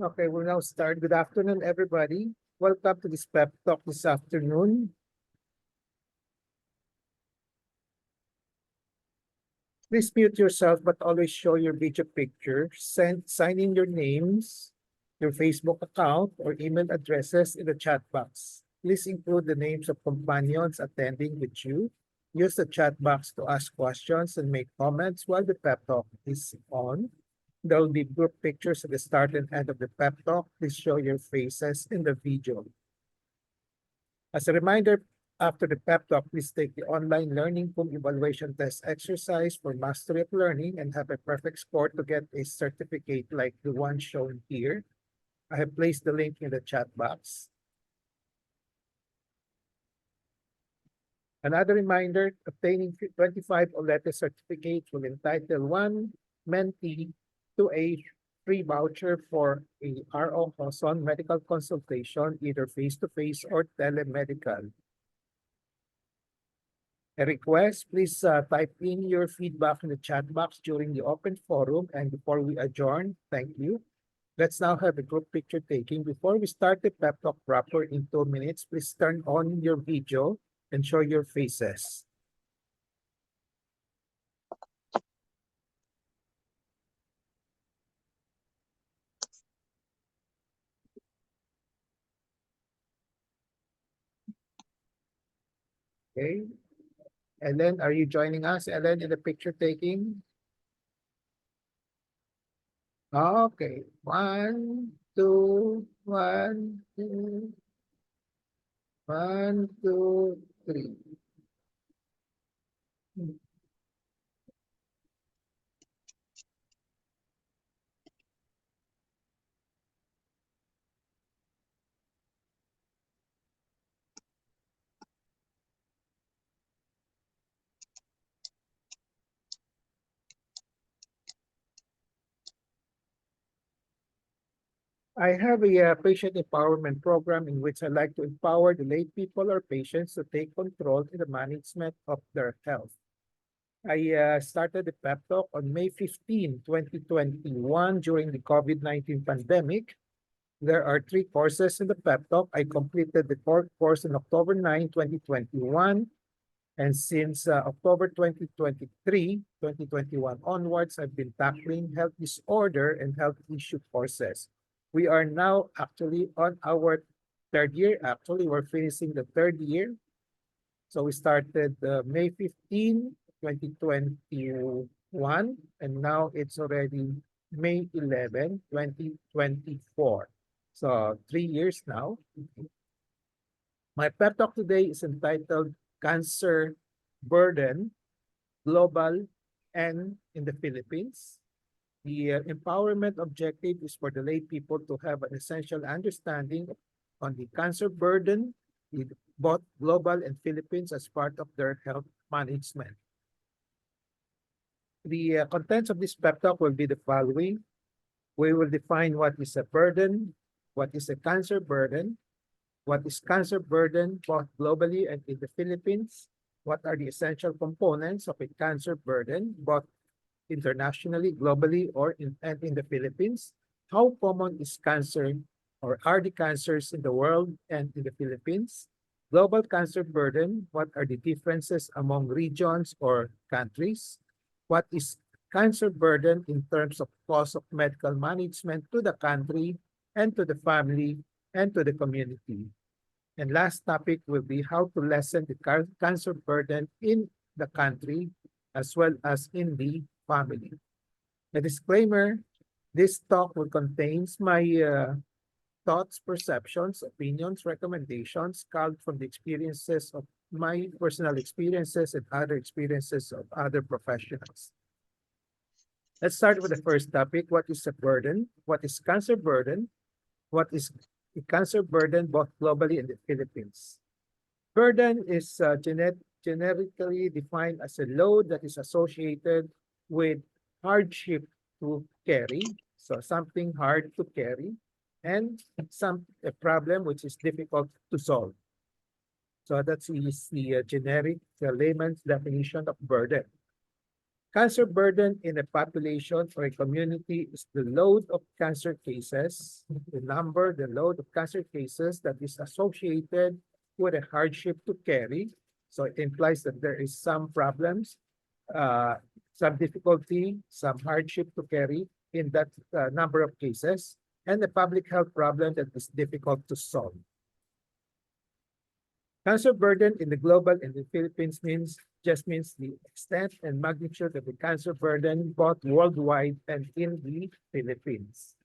Okay, we'll now start. Good afternoon, everybody. Welcome to this pep talk this afternoon. Please mute yourself, but always show your video picture. Sign in your names, your Facebook account, or email addresses in the chat box. Please include the names of companions attending with you. Use the chat box to ask questions and make comments while the pep talk is on. There will be group pictures at the start and end of the pep talk. Please show your faces in the video. As a reminder, after the pep talk, please take the online learning pool evaluation test exercise for mastery of learning and have a perfect score to get a certificate like the one shown here. I have placed the link in the chat box. Another reminder, obtaining 25 OLETE certificates will entitle one mentee to a free voucher for a RO Hoson medical consultation, either face-to-face or telemedical. A request, please type in your feedback in the chat box during the open forum and before we adjourn. Thank you. Let's now have a group picture taking. Before we start the pep talk proper in 2 minutes, please turn on your video and show your faces. Okay. Ellen, are you joining us, Ellen, in the picture taking? Okay. One, two, three. I have a patient empowerment program in which I like to empower the lay people or patients to take control in the management of their health. I started the pep talk on May 15, 2021 during the COVID-19 pandemic. There are 3 courses in the pep talk. I completed the 4th course on October 9, 2021. And since October 2021 onwards, I've been tackling health disorder and health issue courses. We are now actually on our 3rd year. Actually, we're finishing the 3rd year. So we started May 15, 2021, and now it's already May 11, 2024. So 3 years now. My pep talk today is entitled Cancer Burden, Global and in the Philippines. The empowerment objective is for the lay people to have an essential understanding on the cancer burden in both global and Philippines as part of their health management. The contents of this pep talk will be the following. We will define what is a burden, what is a cancer burden, what is cancer burden both globally and in the Philippines, what are the essential components of a cancer burden both internationally, globally, or and in the Philippines, how common is cancer or are the cancers in the world and in the Philippines, global cancer burden, what are the differences among regions or countries, what is cancer burden in terms of cost of medical management to the country and to the family and to the community. And last topic will be how to lessen the cancer burden in the country as well as in the family. A disclaimer, this talk will contain my thoughts, perceptions, opinions, recommendations culled from the experiences of my personal experiences and other experiences of other professionals. Let's start with the first topic. What is a burden? What is cancer burden? What is a cancer burden both globally and in the Philippines? Burden is generically defined as a load that is associated with hardship to carry, so something hard to carry, and a problem which is difficult to solve. So that's the generic layman's definition of burden. Cancer burden in a population or a community is the load of cancer cases, the load of cancer cases that is associated with a hardship to carry. So it implies that there is some problems, some difficulty, some hardship to carry in that number of cases, and a public health problem that is difficult to solve. Cancer burden in the global and the Philippines means the extent and magnitude of the cancer burden both worldwide and in the Philippines.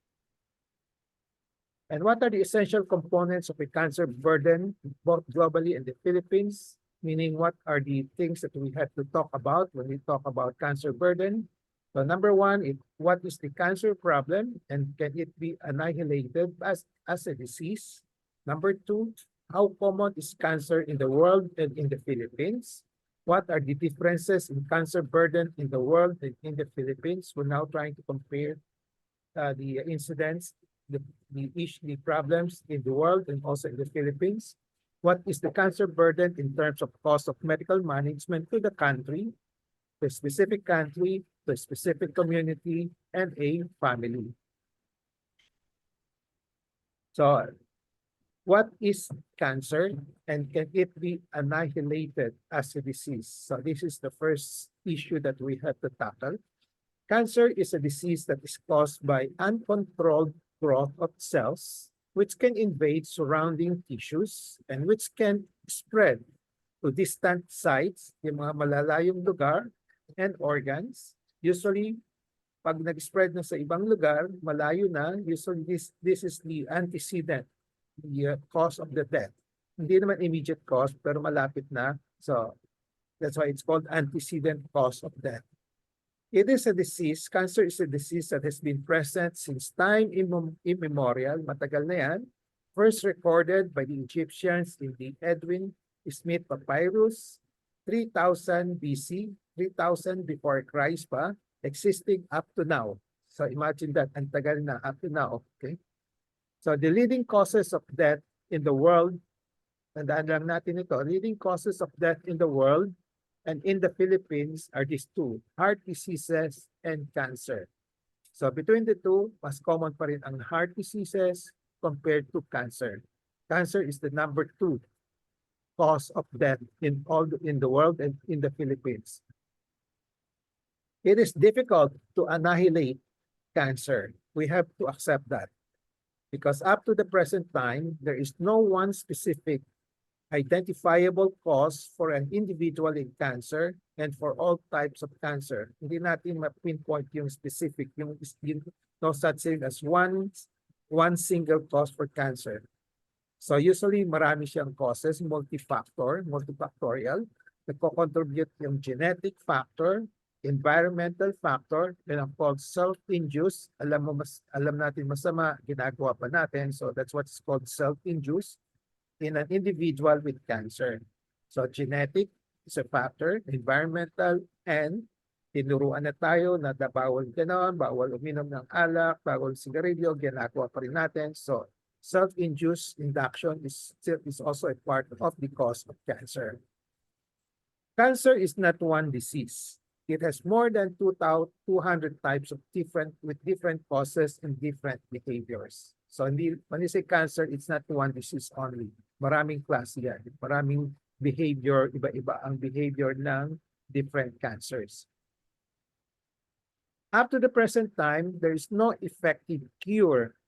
And what are the essential components of a cancer burden both globally and the Philippines? Meaning, what are the things that we have to talk about when we talk about cancer burden? So number one, what is the cancer problem and can it be annihilated as a disease? Number two, how common is cancer in the world and in the Philippines? What are the differences in cancer burden in the world and in the Philippines? We're now trying to compare the incidents, the problems in the world and also in the Philippines. What is the cancer burden in terms of cost of medical management to the country, the specific country, the specific community, and a family? So, what is cancer and can it be annihilated as a disease? So this is the first issue that we have to tackle. Cancer is a disease that is caused by uncontrolled growth of cells, which can invade surrounding tissues and which can spread to distant sites, yung mga malalayong lugar, and organs. Usually, pag nag-spread na sa ibang lugar, malayo na, usually this is the antecedent, the cause of the death. Hindi naman immediate cause, pero malapit na. So, that's why it's called antecedent cause of death. It is a disease, cancer is a disease that has been present since time immemorial, matagal na yan. First recorded by the Egyptians in the Edwin Smith Papyrus, 3000 BC, 3000 before Christ pa, existing up to now. So imagine that, ang tagal na up to now, okay? So the leading causes of death in the world, tandaan lang natin ito, leading causes of death in the world and in the Philippines are these two, heart diseases and cancer. So between the two, mas common pa rin ang heart diseases compared to cancer. Cancer is the number 2 cause of death in the world and in the Philippines. It is difficult to annihilate cancer. We have to accept that. Because up to the present time, there is no one specific identifiable cause for an individual in cancer and for all types of cancer. Hindi natin ma-pinpoint yung specific, yung no such thing as one single cause for cancer. So usually marami siyang causes, multifactorial. Nagko-contribute yung genetic factor, environmental factor, and ang called self-induced. Alam natin masama, ginagawa pa natin. So that's what's called self-induced in an individual with cancer. So genetic is a factor, environmental, and tinuruan na tayo na bawal ganon, bawal uminom ng alak, bawal sigarilyo, ginagawa pa rin natin. So self-induced induction is also a part of the cause of cancer. Cancer is not one disease. It has more than 200 types of different causes and different behaviors. So when you say cancer, it's not one disease only. Maraming klase yan. Maraming behavior, iba-iba ang behavior ng different cancers. Up to the present time, there is no effective cure,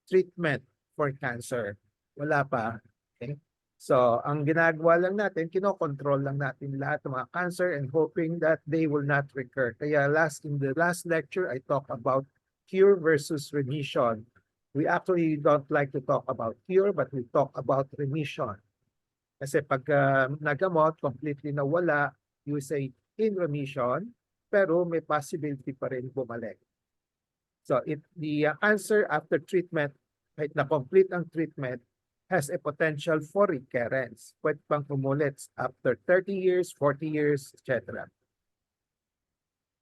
treatment for cancer. Wala pa. Okay? So, ang ginagawa lang natin, kinokontrol lang natin lahat ng mga cancer and hoping that they will not recur. Kaya in the last lecture, I talked about cure versus remission. We actually don't like to talk about cure, but we talk about remission. Kasi pag nagamot, completely nawala, you say in remission, pero may possibility pa rin bumalik. So the cancer after treatment, kahit na-complete ang treatment, has a potential for recurrence. Pwede pang umulit after 30 years, 40 years, etc.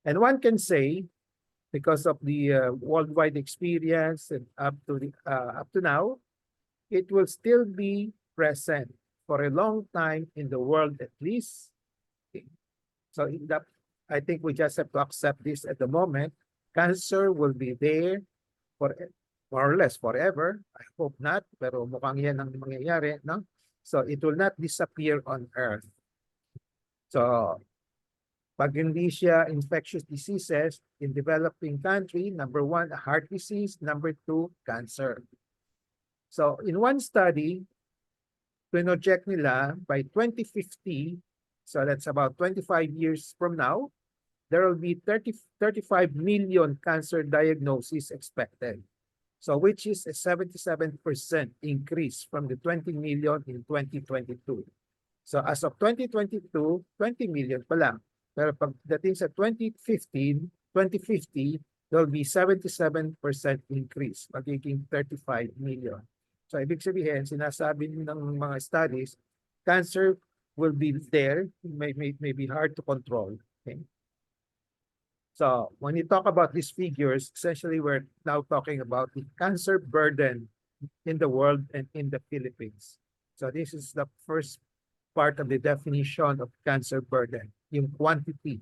And one can say, because of the worldwide experience and up to now, it will still be present for a long time in the world at least. Okay. So I think we just have to accept this at the moment. Cancer will be there for more or less forever. I hope not, pero mukhang yan ang mangyayari, no? So it will not disappear on Earth. So pag hindi siya infectious diseases in developing country, number 1, heart disease, number 2, cancer. So in one study, pinoject nila by 2050, so that's about 25 years from now, there will be 35 million cancer diagnoses expected. So which is a 77% increase from the 20 million in 2022. So as of 2022, 20 million pa lang. Pero pagdating sa 2050, there will be 77% increase, magiging 35 million. So ibig sabihin, sinasabi ng mga studies, cancer will be there, may be hard to control. Okay? So when you talk about these figures, essentially we're now talking about the cancer burden in the world and in the Philippines. So this is the first part of the definition of cancer burden, yung quantity,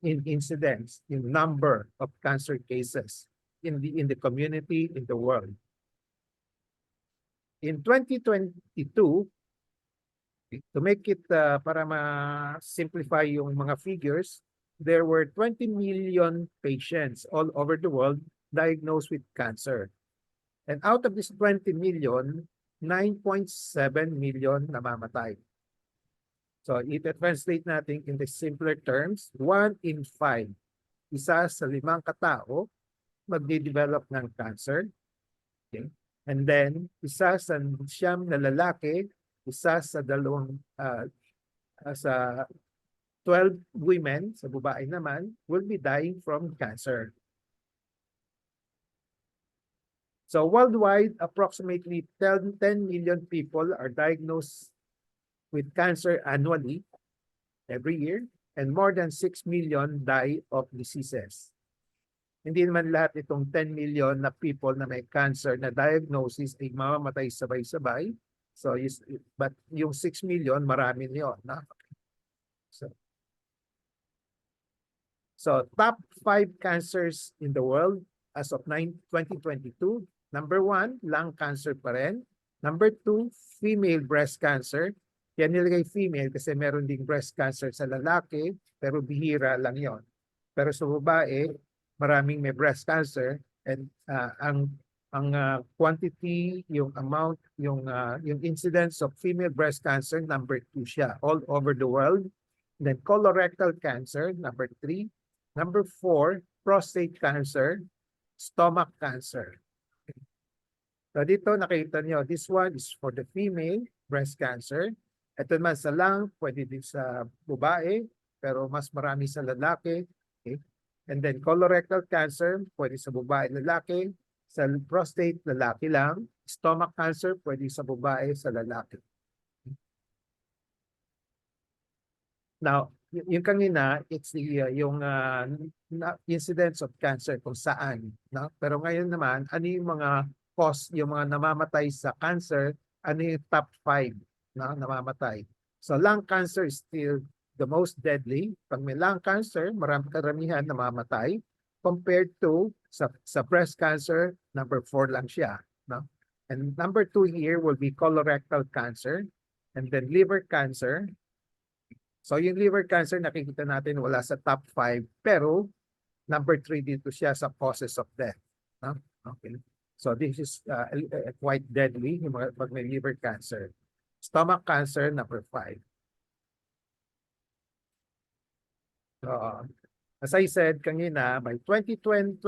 in incidence, in number of cancer cases in the community, in the world. In 2022, to make it para ma-simplify yung mga figures, there were 20 million patients all over the world diagnosed with cancer. And out of this 20 million, 9.7 million namamatay. So i-translate natin in the simpler terms, 1 in 5, isa sa 5 katao magde-develop ng cancer. Okay? And then, isa sa 9 na lalaki, isa sa 12 women, sa babae naman, will be dying from cancer. So worldwide, approximately 10 million people are diagnosed with cancer annually, every year, and more than 6 million die of diseases. Hindi naman lahat itong 10 million na people na may cancer na diagnosis ay mamamatay sabay-sabay. So, but yung 6 million, marami niyon. So top 5 cancers in the world as of 2022. Number 1, lung cancer pa rin. Number 2, female breast cancer. Yan nilagay female kasi meron ding breast cancer sa lalaki, pero bihira lang yon. Pero sa babae, maraming may breast cancer, and ang quantity, yung amount, yung incidence of female breast cancer, number 2 siya all over the world. And then colorectal cancer, number 3. Number 4, prostate cancer, stomach cancer. So dito nakita niyo, this one is for the female breast cancer. Ito naman sa lung, pwede din sa babae, pero mas marami sa lalaki. Okay? And then colorectal cancer, pwede sa babae, lalaki. Sa prostate, lalaki lang. Stomach cancer, pwede sa babae, sa lalaki. Now, yung kanina, it's the yung incidence of cancer kung saan. No? Pero ngayon naman, ano yung mga cause, yung mga namamatay sa cancer, ano yung top 5 na namamatay. So lung cancer is still the most deadly. Pag may lung cancer, karamihan namamatay. Compared to sa breast cancer, number 4 lang siya. No? And number 2 here will be colorectal cancer. And then liver cancer. So yung liver cancer, nakikita natin wala sa top 5. Pero number 3 dito siya sa causes of death. No? Okay. So this is quite deadly pag may liver cancer. Stomach cancer, number 5. As I said kanina, by 2050,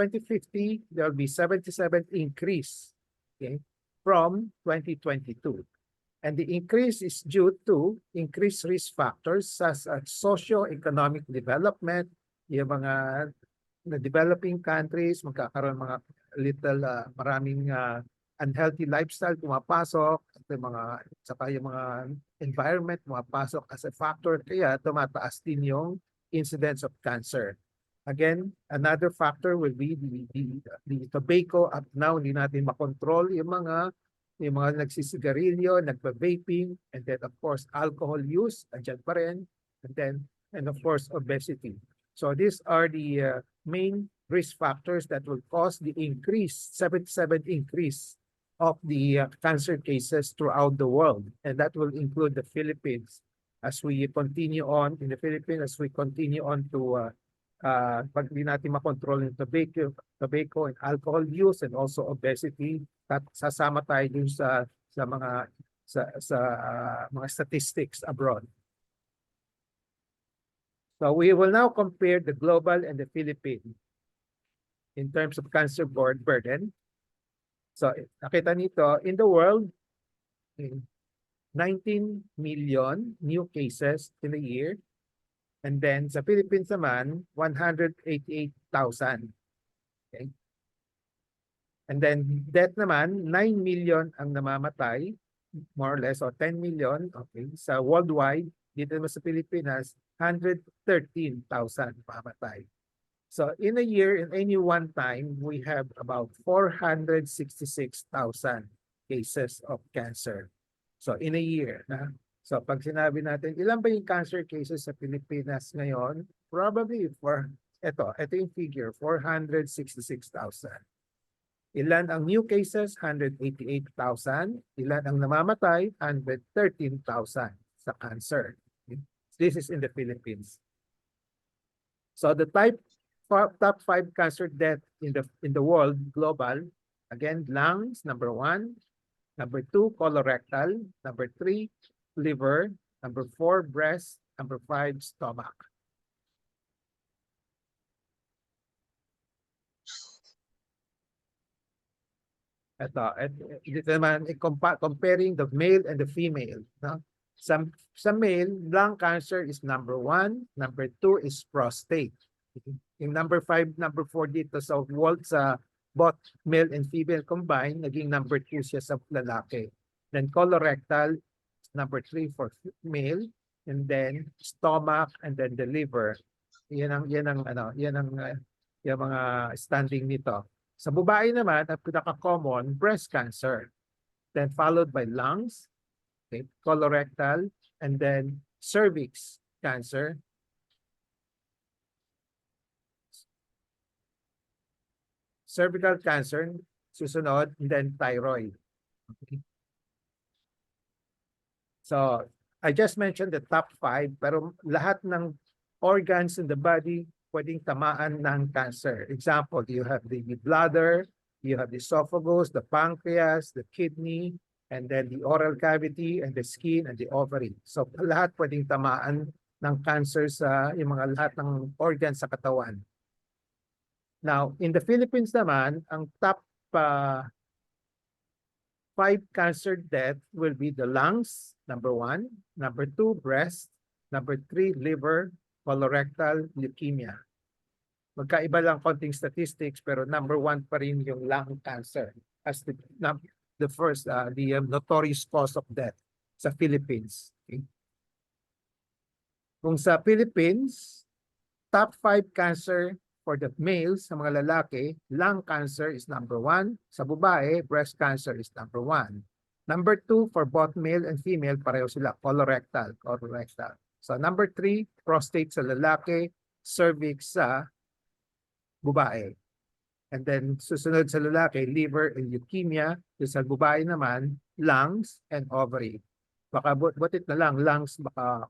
there will be 77 increase, okay, from 2022. And the increase is due to increased risk factors such as socio-economic development, yung mga developing countries, magkakaroon mga maraming unhealthy lifestyle pumapasok, saka yung mga environment pumapasok as a factor, kaya tumataas din yung incidence of cancer. Again, another factor will be the tobacco. Up now, hindi natin makontrol yung mga nagsisigarilyo, nagpa-vaping, and then of course alcohol use, andyan pa rin, and of course obesity. So these are the main risk factors that will cause the increase, 77 increase of the cancer cases throughout the world. And that will include the Philippines as we continue on in the Philippines, as we continue on to pag di natin makontrol yung tobacco and alcohol use and also obesity, sasama tayo dun sa mga mga statistics abroad. So we will now compare the global and the Philippine in terms of cancer burden. So nakita nito, in the world, 19 million new cases in a year. And then sa Philippines naman, 188,000. Okay? And then death naman, 9 million ang namamatay, more or less, or 10 million. Okay? Sa worldwide, dito naman sa Pilipinas, 113,000 namamatay. So in a year, in any one time, we have about 466,000 cases of cancer. So in a year, so pag sinabi natin, ilan ba yung cancer cases sa Pilipinas ngayon? Probably ito yung figure, 466,000. Ilan ang new cases? 188,000. Ilan ang namamatay? 113,000 sa cancer. This is in the Philippines. So the top 5 cancer death in the world, global, again, lungs, number 1. Number 2, colorectal. Number 3, liver. Number 4, breast. Number 5, stomach. Ito naman, comparing the male and the female. No? Sa male, lung cancer is number 1. Number 2 is prostate. Yung number 5, number 4 dito sa both male and female combined, naging number 2 siya sa lalaki. Then colorectal, number 3 for male, and then stomach, and then the liver. Yan yung mga standing nito. Sa babae naman, ang pinaka-common, breast cancer. Then followed by lungs, okay, colorectal, and then cervix cancer. Cervical cancer, susunod, and then thyroid. Okay. So, I just mentioned the top 5, pero lahat ng organs in the body pwedeng tamaan ng cancer. Example, you have the bladder, you have the esophagus, the pancreas, the kidney, and then the oral cavity, and the skin, and the ovary. So, lahat pwedeng tamaan ng cancer sa yung mga lahat ng organs sa katawan. Now, in the Philippines naman, ang top 5 cancer death will be the lungs, number 1. Number 2, breast. Number 3, liver, colorectal, leukemia. Magkaiba lang konting statistics, pero number 1 pa rin yung lung cancer as the first, the notorious cause of death sa Philippines. Okay? Kung sa Philippines, top 5 cancer for the males, sa mga lalaki, lung cancer is number 1. Sa babae, breast cancer is number 1. Number 2, for both male and female, pareho sila, colorectal. So number 3, prostate sa lalaki, cervix sa babae. And then susunod sa lalaki, liver and leukemia. Sa babae naman, lungs and ovary. Baka butit na lang, lungs, baka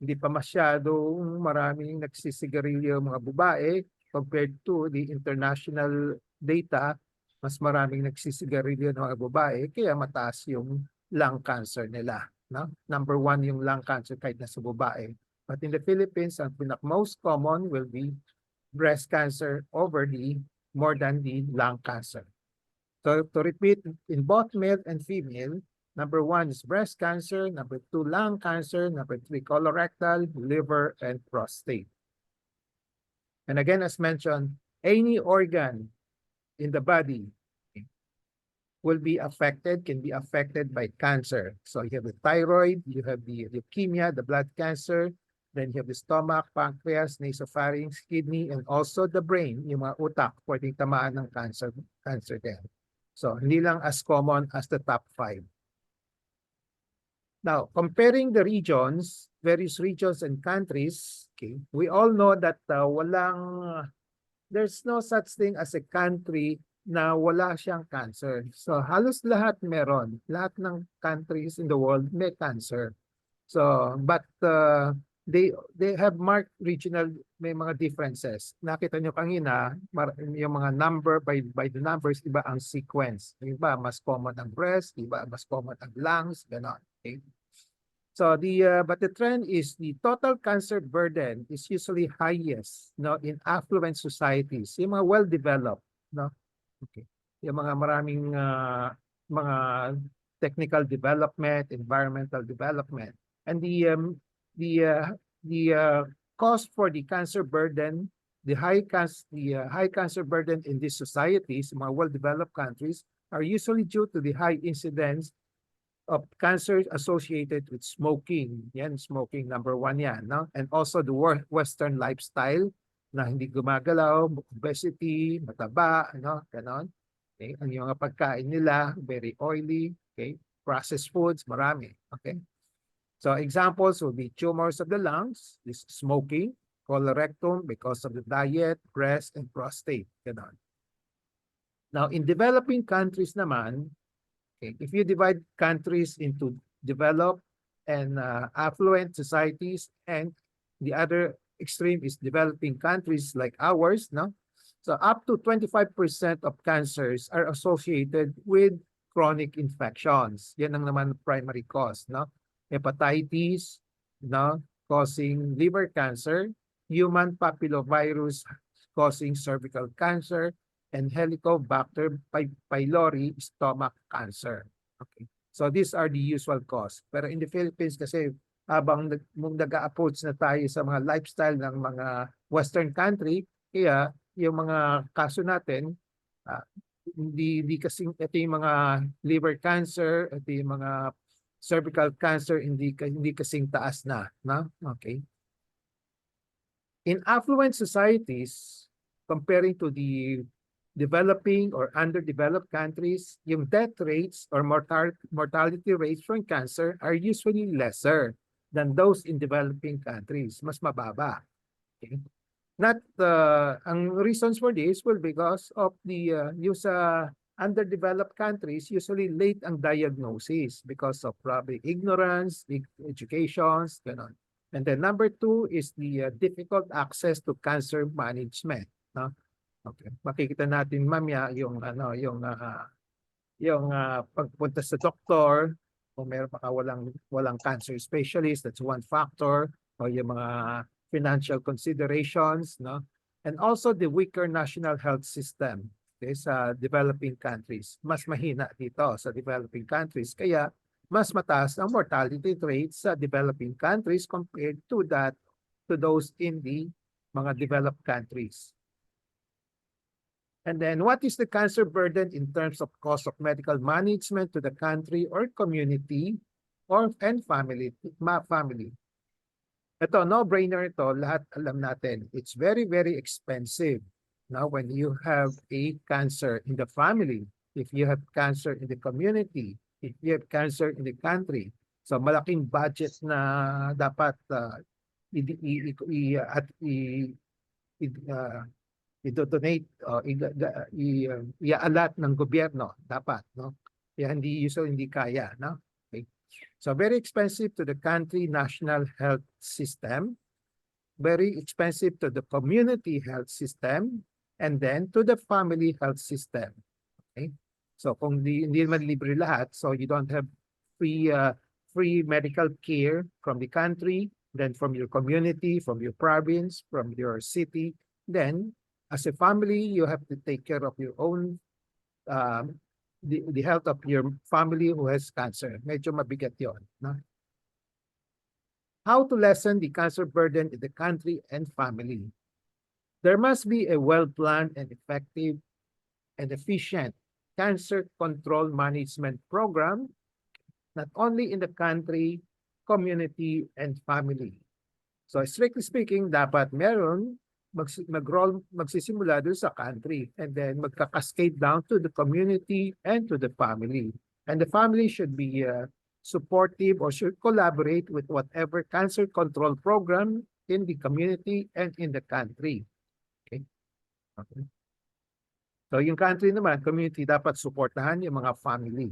hindi pa masyadong maraming nagsisigarilyo mga babae compared to the international data, mas maraming nagsisigarilyo ng mga babae, kaya mataas yung lung cancer nila. No? Number 1 yung lung cancer kahit nasa babae. But in the Philippines, ang most common will be breast cancer more than the lung cancer. So to repeat, in both male and female, number 1 is breast cancer, number 2, lung cancer, number 3, colorectal, liver, and prostate. And again, as mentioned, any organ in the body can be affected by cancer. So you have the thyroid, you have the leukemia, the blood cancer, then you have the stomach, pancreas, nasopharynx, kidney, and also the brain, yung mga utak, pwedeng tamaan ng cancer din. So hindi lang as common as the top 5. Now, comparing the regions, various regions and countries, Okay, we all know that there's no such thing as a country na wala siyang cancer. So halos lahat meron. Lahat ng countries in the world may cancer. So, but they have marked regional, may mga differences. Nakita nyo kanina, yung mga number by the numbers, iba ang sequence. Iba mas common ang breast, iba mas common ang lungs, gano'n. Okay? So but the trend is the total cancer burden is usually highest, no, in affluent societies, yung mga well-developed, no. Okay. Yung mga maraming mga technical development, environmental development, and the cost for the cancer burden, the high cancer burden in these societies, mga well-developed countries, are usually due to the high incidence of cancer associated with smoking. Yan, smoking number one yan, no? And also the Western lifestyle na hindi gumagalaw, obesity, mataba, ano, ganon. Okay? Ang yung pagkain nila, very oily, okay? Processed foods, marami, okay? So examples would be tumors of the lungs, this smoking, colorectal because of the diet, breast, and prostate, ganon. Now, in developing countries naman, okay, if you divide countries into developed and affluent societies, and the other extreme is developing countries like ours, no? So up to 25% of cancers are associated with chronic infections. Yan ang naman primary cause, no? Hepatitis, no, causing liver cancer, human papillovirus causing cervical cancer, and Helicobacter pylori stomach cancer. Okay. So these are the usual cause. Pero in the Philippines kasi habang nag-a-approach na tayo sa mga lifestyle ng mga Western country, kaya yung mga kaso natin, hindi kasing, ito yung mga liver cancer, ito yung mga cervical cancer, hindi kasing taas na. No? Okay. In affluent societies, comparing to the developing or underdeveloped countries, yung death rates or mortality rates from cancer are usually lesser than those in developing countries. Mas mababa. Okay? Ang reasons for this will because of the use underdeveloped countries, usually late ang diagnosis because of probably ignorance, educations, ganon. And then number two is the difficult access to cancer management. No? Okay. Makikita natin mamaya yung pagpunta sa doktor, kung meron baka walang cancer specialist, that's one factor, o yung mga financial considerations, no? And also the weaker national health system, okay, sa developing countries. Mas mahina dito sa developing countries, kaya mas mataas ang mortality rates sa developing countries compared to those in the mga developed countries. And then what is the cancer burden in terms of cost of medical management to the country or community and family? Ito, no-brainer ito, lahat alam natin. It's very, very expensive. Now, when you have a cancer in the family, if you have cancer in the community, if you have cancer in the country, so malaking budget na dapat i-donate, i-alat ng gobyerno, dapat, no? Kaya hindi kaya, no? Okay. So very expensive to the country national health system, very expensive to the community health system, and then to the family health system. Okay? So kung hindi naman libre lahat, so you don't have free medical care from the country, then from your community, from your province, from your city, then as a family, you have to take care of your own, the health of your family who has cancer. Medyo mabigat yun. No? How to lessen the cancer burden in the country and family? There must be a well-planned and effective and efficient cancer control management program, not only in the country, community, and family. So strictly speaking, dapat meron magsisimula doon sa country and then magka-cascade down to the community and to the family. And the family should be supportive or should collaborate with whatever cancer control program in the community and in the country. Okay? Okay. So yung country naman, community, dapat supportahan yung mga family.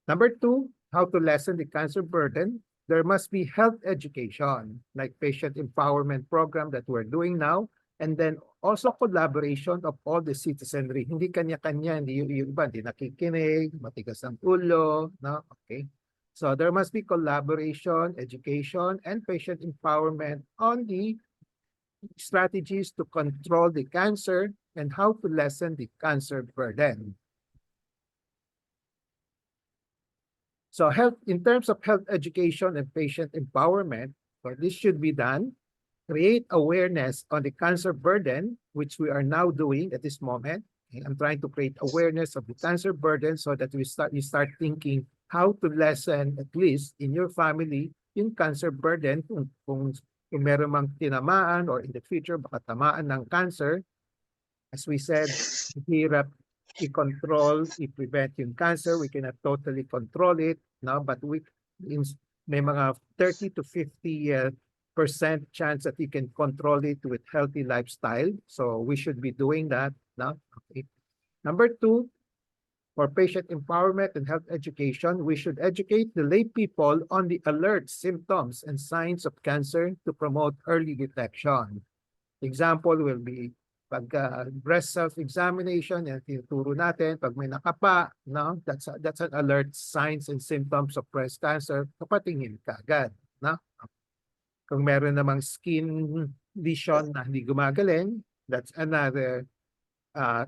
Number 2, how to lessen the cancer burden. There must be health education, like patient empowerment program that we're doing now, and then also collaboration of all the citizenry. Hindi kanya-kanya, hindi yung iba, hindi nakikinig, matigas ang ulo, no? Okay. So there must be collaboration, education, and patient empowerment on the strategies to control the cancer and how to lessen the cancer burden. So in terms of health education and patient empowerment, so this should be done. Create awareness on the cancer burden, which we are now doing at this moment. Okay, I'm trying to create awareness of the cancer burden so that you start thinking how to lessen, at least in your family, yung cancer burden kung meron mang tinamaan or in the future baka tamaan ng cancer. As we said, hirap i-control, i-prevent yung cancer. We cannot totally control it, no? But may mga 30 to 50% chance that you can control it with healthy lifestyle. So we should be doing that, no? Okay. Number 2, for patient empowerment and health education, we should educate the lay people on the alert symptoms and signs of cancer to promote early detection. Example will be pag breast self-examination, yan tinuturo natin, pag may nakapa, no? That's an alert signs and symptoms of breast cancer, kapatingin ka agad, no? Kung meron namang skin lesion na hindi gumagaling, that's another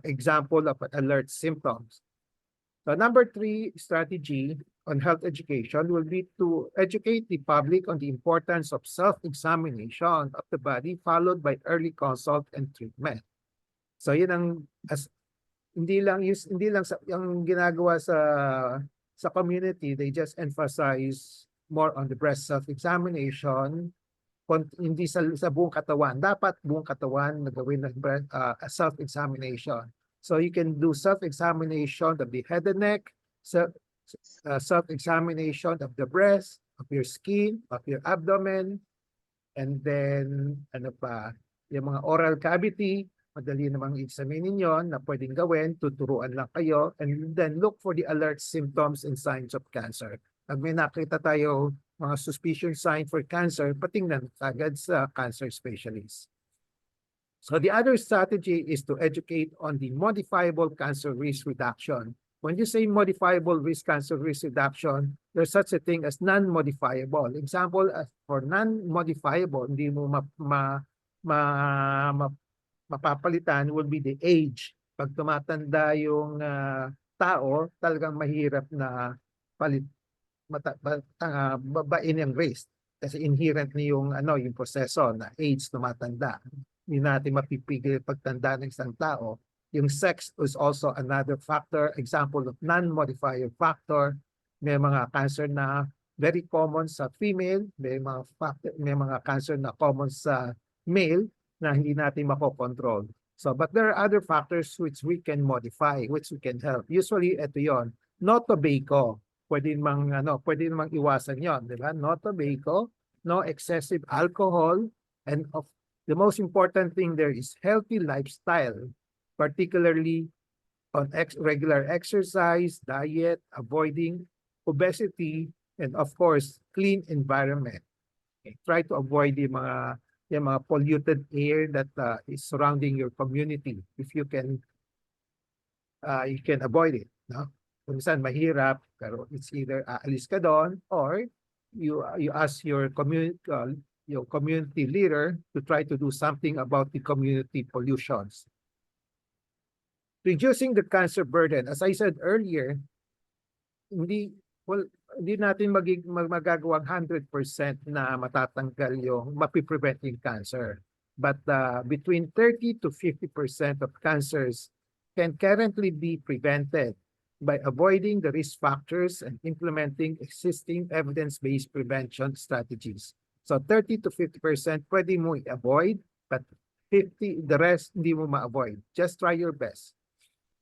example of alert symptoms. So number 3 strategy on health education will be to educate the public on the importance of self-examination of the body followed by early consult and treatment. So yun ang hindi lang yung ginagawa sa community, they just emphasize more on the breast self-examination, hindi sa buong katawan. Dapat buong katawan na gawin ng self-examination. So you can do self-examination of the head and neck, self-examination of the breast, of your skin, of your abdomen, and then ano pa, yung mga oral cavity, madali namang examinin yon na pwedeng gawin, tuturuan lang kayo, and then look for the alert symptoms and signs of cancer. Pag may nakita tayo mga suspicion sign for cancer, patingnan agad sa cancer specialist. So the other strategy is to educate on the modifiable cancer risk reduction. When you say modifiable cancer risk reduction, there's such a thing as non-modifiable. Example, for non-modifiable, hindi mo mapapalitan will be the age. Pag tumatanda yung tao, talagang mahirap na babain yung risk. Kasi inherent ni yung proseso na age tumatanda. Hindi natin mapipigil pagtanda ng isang tao. Yung sex is also another factor, example of non-modifier factor. May mga cancer na very common sa female, may mga cancer na common sa male na hindi natin makokontrol. So, but there are other factors which we can modify, which we can help. Usually, ito yon, no tobacco. Pwede namang iwasan yon, di ba? No tobacco, no excessive alcohol, and the most important thing there is healthy lifestyle, particularly on regular exercise, diet, avoiding obesity, and of course, clean environment. Okay. Try to avoid yung mga polluted air that is surrounding your community. If you can avoid it. No? Kung saan mahirap, pero it's either aalis ka doon or you ask your community leader to try to do something about the community pollutions. Reducing the cancer burden. As I said earlier, hindi natin magagawang 100% na matatanggal yung mapiprevent yung cancer. But between 30 to 50% of cancers can currently be prevented by avoiding the risk factors and implementing existing evidence-based prevention strategies. So 30 to 50% pwede mo i-avoid, but the rest hindi mo ma-avoid. Just try your best.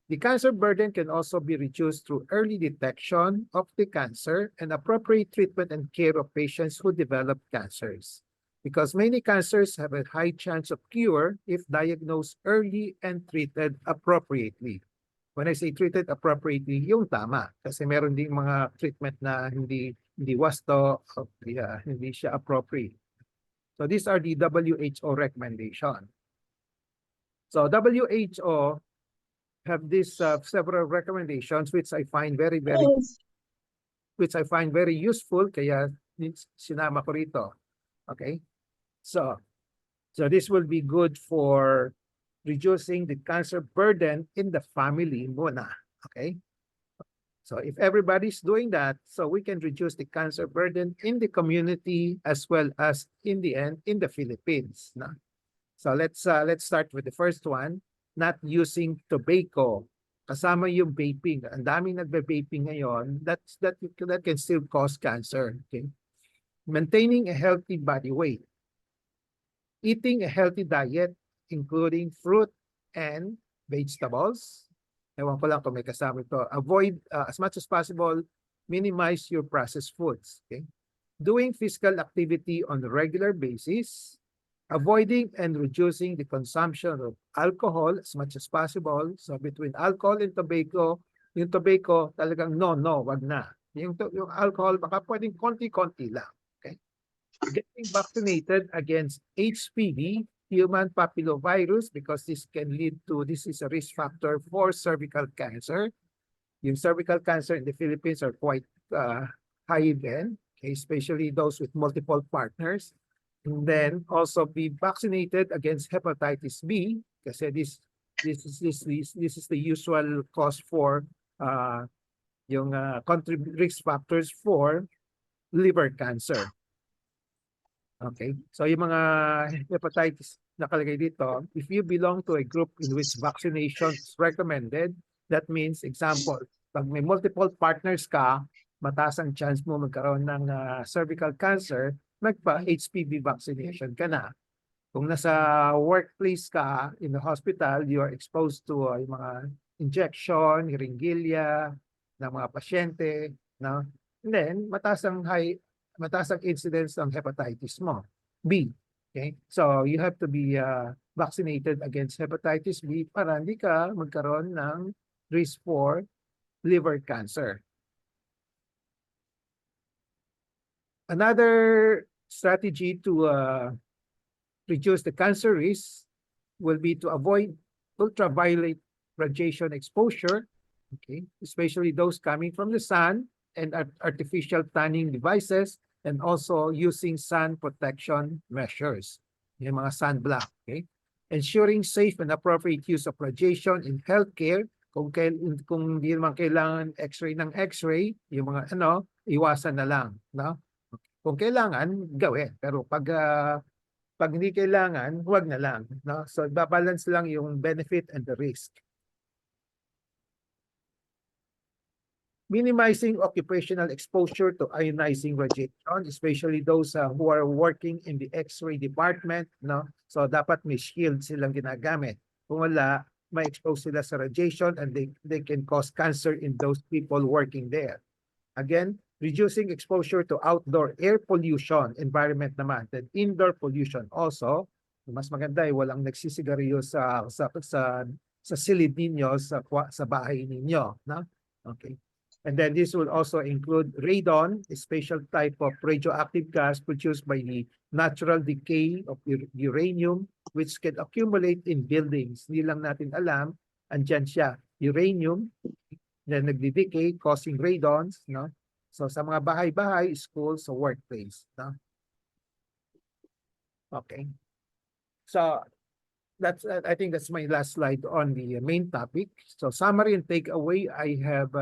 The cancer burden can also be reduced through early detection of the cancer and appropriate treatment and care of patients who develop cancers. Because many cancers have a high chance of cure if diagnosed early and treated appropriately. When I say treated appropriately, yung tama. Kasi meron ding mga treatment na hindi wasto, hindi siya appropriate. So these are the WHO recommendation. So WHO have these several recommendations which I find very useful, kaya sinama ko rito. Okay? So this will be good for reducing the cancer burden in the family muna. Okay? So if everybody's doing that, so we can reduce the cancer burden in the community as well as in the end in the Philippines. No? So let's start with the first one, not using tobacco. Kasama yung vaping. Ang daming nagbe-vaping ngayon, that can still cause cancer. Okay? Maintaining a healthy body weight. Eating a healthy diet, including fruit and vegetables. Ewan ko lang kung may kasama ito. Avoid, as much as possible, minimize your processed foods. Okay? Doing physical activity on a regular basis. Avoiding and reducing the consumption of alcohol as much as possible. So between alcohol and tobacco, yung tobacco talagang no, wag na. Yung alcohol, baka pwedeng konti-konti lang. Okay? Getting vaccinated against HPV, human papillovirus, because this is a risk factor for cervical cancer. Yung cervical cancer in the Philippines are quite high then, okay, especially those with multiple partners. And then also be vaccinated against hepatitis B, kasi this is the usual cause for yung risk factors for liver cancer. Okay, so yung mga hepatitis nakalagay dito, if you belong to a group in which vaccination is recommended, that means, example, pag may multiple partners ka, mataas ang chance mo magkaroon ng cervical cancer, magpa-HPV vaccination ka na. Kung nasa workplace ka, in the hospital, you are exposed to yung mga injection, hiringgilya, ng mga pasyente, no? And then, mataas ang incidence ng hepatitis mo. B. Okay? So, you have to be vaccinated against hepatitis B para hindi ka magkaroon ng risk for liver cancer. Another strategy to reduce the cancer risk will be to avoid ultraviolet radiation exposure, okay, especially those coming from the sun, and artificial tanning devices, and also using sun protection measures, yung mga sunblock. Okay? Ensuring safe and appropriate use of radiation in healthcare. Kung hindi naman kailangan x-ray ng x-ray, yung mga iwasan na lang. No? Kung kailangan, gawin. Pero pag hindi kailangan, huwag na lang. No? So, babalance lang yung benefit and the risk. Minimizing occupational exposure to ionizing radiation, especially those who are working in the X-ray department, no? So dapat may shield silang ginagamit. Kung wala, may expose sila sa radiation and they can cause cancer in those people working there. Again, reducing exposure to outdoor air pollution environment naman, and indoor pollution also. Mas maganda ay walang nagsisigarilyo sa silid ninyo, sa bahay ninyo, no? Okay. And then this will also include radon, a special type of radioactive gas produced by the natural decay of uranium, which can accumulate in buildings. Hindi lang natin alam, andyan siya, uranium, na nagdi-decay, causing radons, no? So sa mga bahay-bahay, schools, so workplace, no? Okay. So I think that's my last slide on the main topic. So summary and takeaway, I have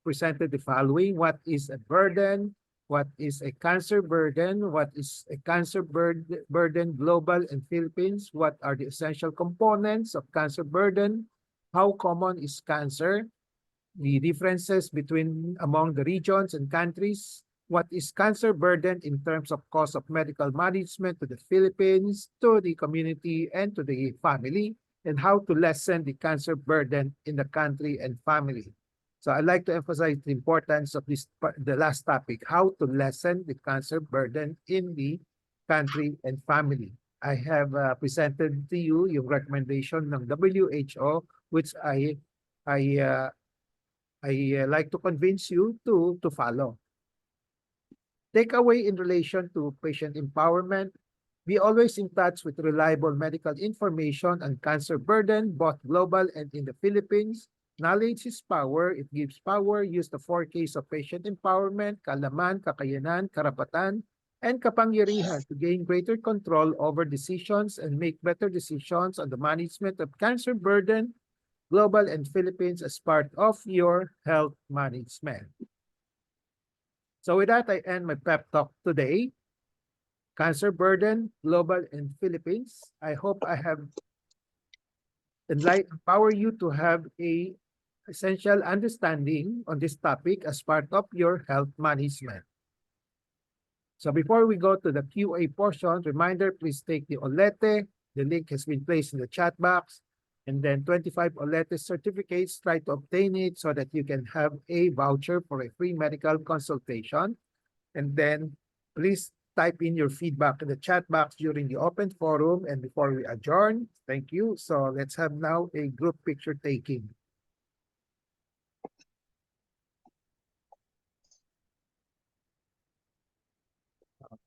presented the following. What is a burden? What is a cancer burden? What is a cancer burden global and Philippines? What are the essential components of cancer burden? How common is cancer? The differences among the regions and countries. What is cancer burden in terms of cost of medical management to the Philippines, to the community, and to the family? and how to lessen the cancer burden in the country and family. So I'd like to emphasize the importance of the last topic, how to lessen the cancer burden in the country and family. I have presented to you yung recommendation ng WHO, which I like to convince you to follow. Takeaway in relation to patient empowerment: be always in touch with reliable medical information on cancer burden, both global and in the Philippines. Knowledge is power. It gives power. Use the 4Ks of patient empowerment: kaalaman, kakayanan, karapatan, and kapangyarihan to gain greater control over decisions and make better decisions on the management of cancer burden, global and Philippines, as part of your health management. So with that, I end my pep talk today. Cancer burden, global and Philippines. I hope I have empower you to have a essential understanding on this topic as part of your health management. So before we go to the QA portion, reminder, please take the Olete. The link has been placed in the chat box. And then 25 Olete certificates, try to obtain it so that you can have a voucher for a free medical consultation. And then please type in your feedback in the chat box during the open forum and before we adjourn. Thank you. So let's have now a group picture taking.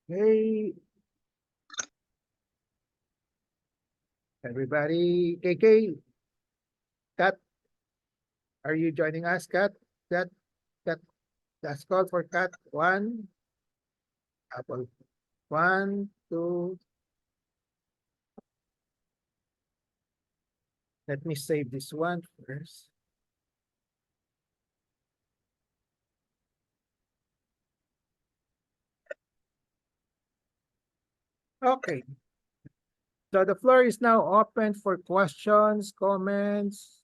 Okay. Everybody, KK, Kat, are you joining us, Kat? Kat, let's call for Kat. One, Apple. 1, 2. Let me save this one first. Okay. So the floor is now open for questions, comments,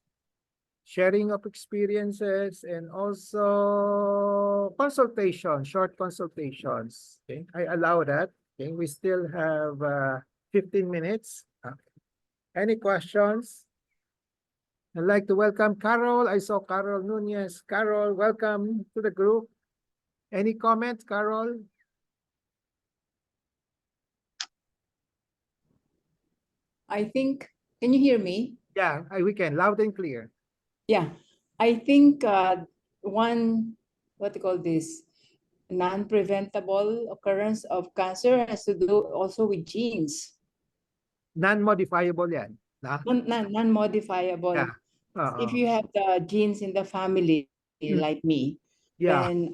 sharing of experiences, and also consultation, short consultations. Okay, I allow that. Okay, we still have 15 minutes. Okay. Any questions? I'd like to welcome Carol. I saw Carol Nunez. Carol, welcome to the group. Any comments, Carol? I think, can you hear me? Yeah, we can, loud and clear. Yeah, I think one, what do you call this, non-preventable occurrence of cancer has to do also with genes. Non-modifiable yan. Na? Non-modifiable. Yeah. If you have the genes in the family, like me, yeah. then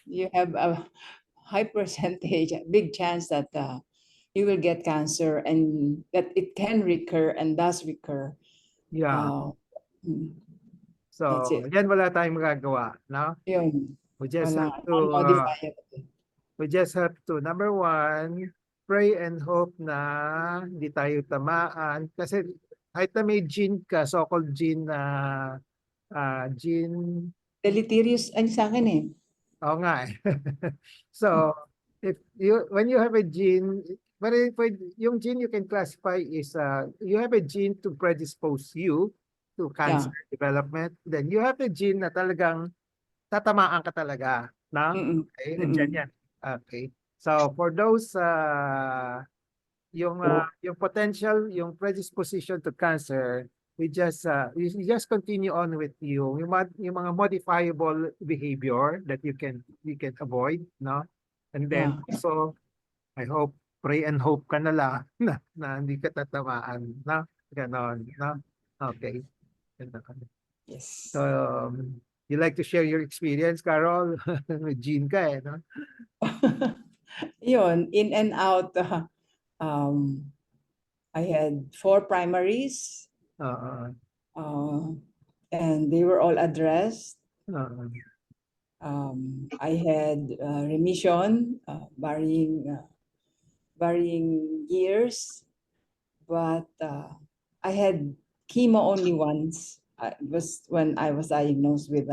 you have a high percentage, a big chance that you will get cancer and that it can recur and does recur. Yeah. So, that's it. yan wala tayong magagawa, no? Yun. We just Wala, have to, number one, pray and hope na hindi tayo tamaan. Kasi kahit na may gene ka, so-called gene na, gene... Deleterious, ay sa akin eh. Oo nga eh. So, when you have a gene, yung gene you can classify is, you have a gene to predispose you to cancer development. Then you have a gene na talagang tatamaan ka talaga. No? Okay, andyan yan. Okay. So for those yung potential, yung predisposition to cancer, we just continue on with yung mga modifiable behavior that you can avoid, no? And then so I hope, pray and hope ka na lang na hindi ka tatamaan, no? Ganon, no? Okay. Yes. So, you like to share your experience, Carol? With Gene ka eh, no? Yun, in and out. I had 4 primaries. And they were all addressed. I had remission, varying years, but I had chemo only once. It was when I was diagnosed with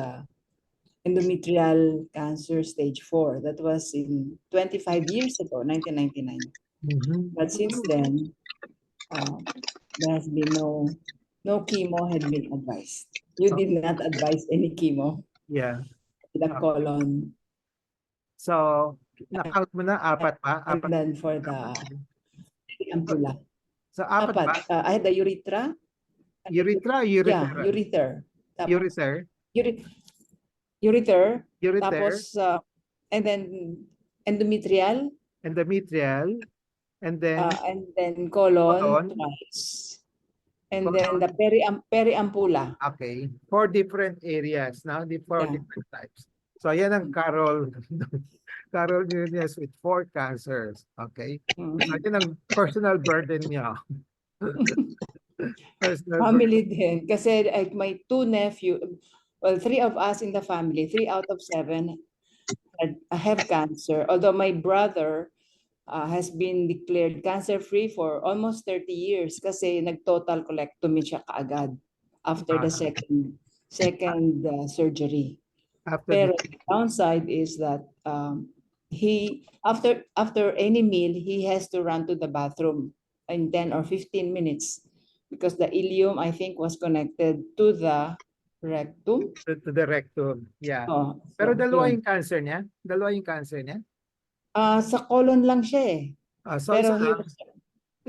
endometrial cancer stage 4. That was in 25 years ago, 1999. But since then, there has been no no chemo had been advised. You did not advise any chemo, Yeah. the Ah. colon, So, na-count mo na apat pa? and Apat. then for the ampulla. So, apat ba? Apat. I had the urethra. Urethra, Yeah, urethra. ureter. Tapos, Ureter, ureter. ureter, Tapos, and then endometrial, endometrial, and and then colon colon, twice. And then colon. the periampulla. Okay. Four different areas, now the four Yeah. different types. So, ayan ang Carol. Carol Nunez with 4 cancers. Okay. Mm. So, ayan ang personal burden niya. Personal Family burden. din. Kasi my 2 nephew, well, 3 of us in the family, 3 out of 7 have cancer. Although my brother has been declared cancer-free for almost 30 years kasi nag-total colectomy siya kaagad after the second surgery. After Pero the the downside is that he after any meal he has to run to the bathroom in 10 or 15 minutes because the ileum I think was connected to the rectum. to the rectum. Yeah. Oh, Pero so dalawa yun. yung cancer niya? Dalawa yung cancer niya? Sa colon lang siya eh. So, Pero isa lang.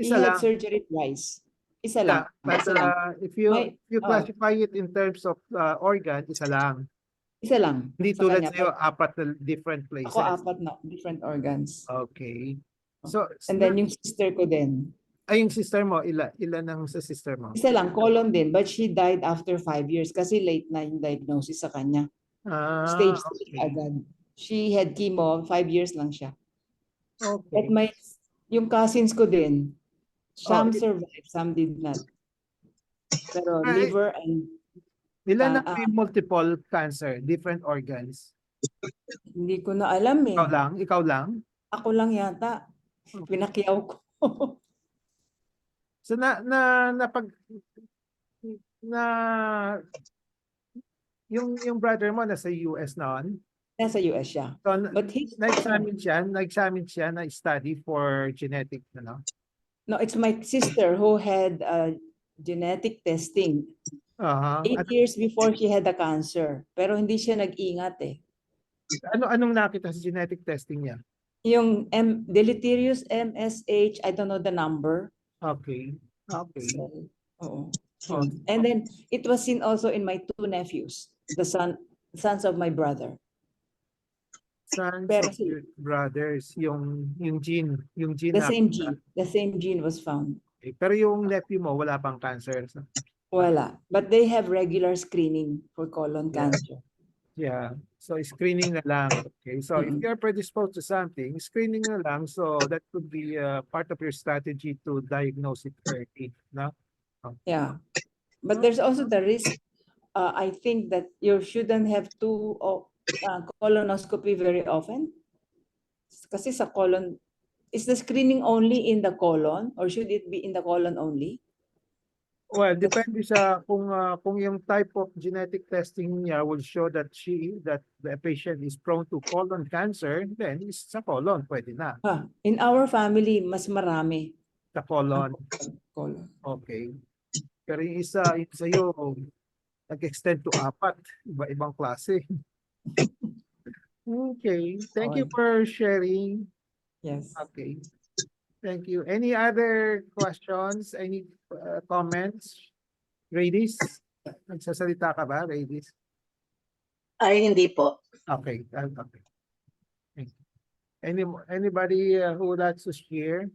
he Isa had lang. surgery twice. Isa Yeah, lang. but Isa lang. if you May, classify it in terms of organ, isa lang. isa lang Hindi sa tulad kanya. sa'yo, apat na different Ako places. apat na different organs. Okay. So, And then yung sister ko din. ay, yung sister mo, ilan ang sa sister mo? Isa lang, colon din. But she died after 5 years kasi late na yung diagnosis sa kanya. Stage 3 Okay. agad. She had chemo, 5 years lang siya. But Okay. yung cousins ko din, some Oh, survived, some did not. Pero Ay, liver and ilan ang may multiple cancer, different organs? hindi ko na alam eh. Ikaw lang? Ikaw lang? Ako lang yata. Pinakyaw ko. So, na yung brother mo nasa US noon? Nasa US siya. So, But nag-examine siya na study for genetic, ano? no, it's my sister who had genetic testing. 8 years before she had the cancer. Pero hindi siya nag-ingat eh. Anong nakita sa genetic testing niya? Yung deleterious MSH, I don't know the number. Okay. Okay. So, oo. Oh. And then it was seen also in my 2 nephews, the sons of my brother. Sons Pero of your brothers, yung gene the same gene was found. Okay. Pero yung nephew mo wala pang cancer. So. Wala. But they have regular screening for colon cancer. Yeah. So screening na lang. Okay. So if you're predisposed to something, screening na lang. So that could be part of your strategy to diagnose it early. No? Yeah. But there's also the risk. I think that you shouldn't have to colonoscopy very often. Kasi sa colon, is the screening only in the colon or should it be in the colon only? Well, depende sa kung yung type of genetic testing niya will show that the patient is prone to colon cancer, then is sa colon, pwede na. In our family, mas marami. Sa colon. Colon. Okay. Pero yung isa sa'yo, nag-extend to 4, iba-ibang klase. Okay. Thank you for sharing. Yes. Okay. Thank you. Any other questions? Any comments? Ladies? Nagsasalita ka ba, ladies? Ay, hindi po. Okay. Okay. Anybody who would like to share?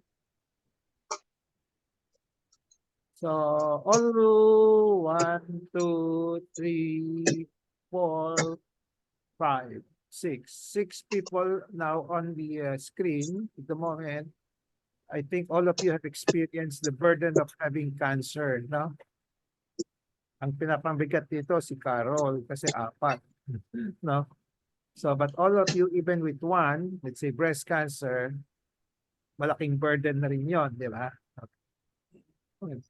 So, all 1, 2, 3, 4, 5, 6 people now on the screen at the moment. I think all of you have experienced the burden of having cancer, no? Ang pinapambigat dito si Carol kasi 4, no? So, but all of you, even with 1, let's say breast cancer, malaking burden na rin yun, di ba? Okay.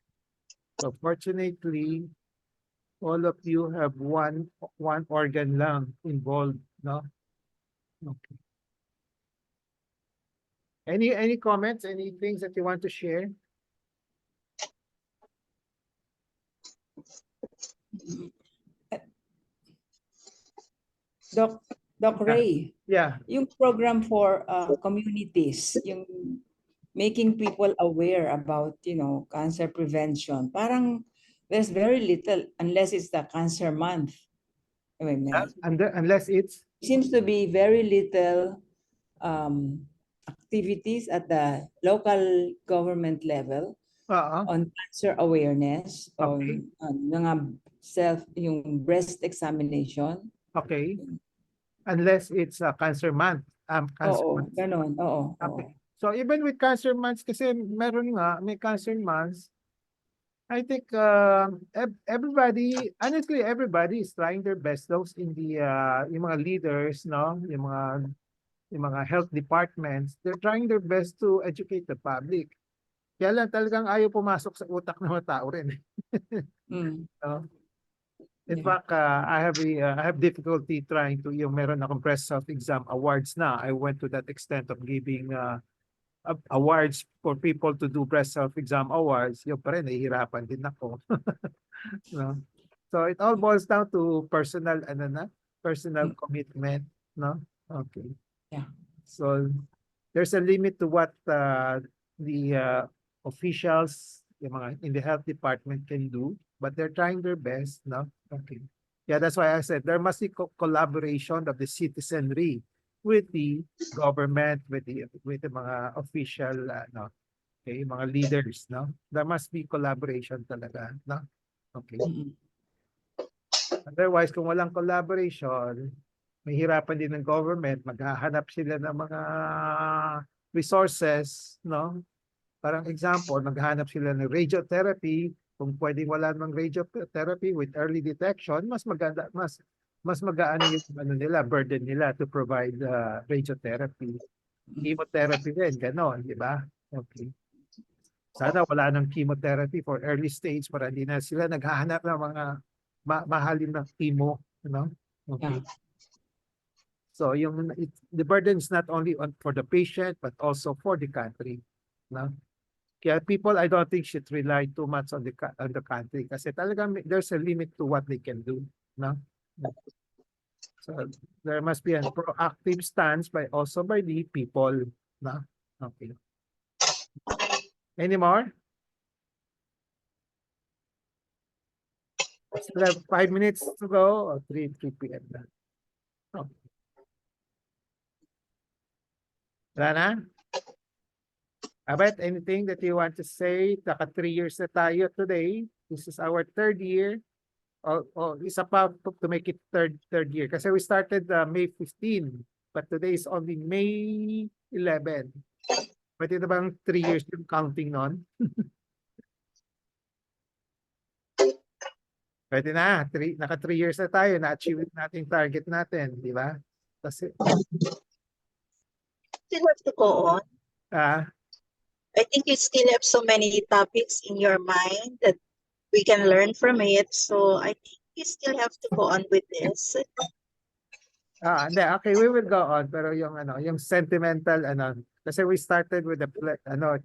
So, fortunately, all of you have one organ lang involved, no? Okay. Any comments, any things that you want to share? Doc Yeah. Ray, Yeah, yung program for communities, yung making people aware about, cancer prevention, parang there's very little unless it's the cancer month. I mean, unless it's, seems to be very little activities at the local government level on cancer awareness, Okay. on mga yung breast examination. okay. Unless it's a cancer month. Cancer Oo, month. ganon. Oo, Okay. oo. So even with cancer months, kasi may cancer months, I think everybody, honestly, everybody is trying their best. Those in the yung mga leaders, no, yung mga health departments, they're trying their best to educate the public. Kaya lang talagang ayaw pumasok sa utak ng mga tao rin. Mm. No? In Yeah. fact, I have difficulty trying to, yung meron akong breast self-exam awards na. I went to that extent of giving awards for people to do breast self-exam awards. Yung pa rin, nahihirapan din ako. No? So it all boils down to personal, personal commitment, no? Okay. Yeah. So there's a limit to what the officials, yung mga in the health department can do, but they're trying their best, no? Okay. Yeah, that's why I said there must be collaboration of the citizenry with the government, with the mga official, no? Okay, mga leaders, no? There must be collaboration talaga, no? Okay. Mm. Otherwise, kung walang collaboration, mahirapan din ng government, maghahanap sila ng mga resources, no? Parang example, maghahanap sila ng radiotherapy, kung pwedeng wala namang radiotherapy with early detection, mas maganda, mas magaan yung nila, burden nila to provide radiotherapy. Chemotherapy din, ganon, di ba? Okay. Sana wala nang chemotherapy for early stage para hindi na sila naghahanap ng mga mahalin na chemo, Okay. Yeah. So the burden is not only for the patient but also for the country, no? Kaya people, I don't think should rely too much on the country kasi talagang there's a limit to what they can do, no? So there must be a proactive stance by the people, no? Okay. Any more? Still have 5 minutes to go or 3 p.m. na. Okay. Wala na? Abet, anything that you want to say? Naka 3 years na tayo today. This is our 3rd year. Isa pa to make it third year. Kasi we started May 15, but today is only May 11. Pwede na bang 3 years yung counting nun? Pwede na. Naka 3 years na tayo. Na-achieve natin target natin. Di ba? Kasi, Still have to go on. I think you still have so many topics in your mind that we can learn from it. So I think you still have to go on with this. hindi. Okay, we will go on. Pero yung sentimental, kasi we started with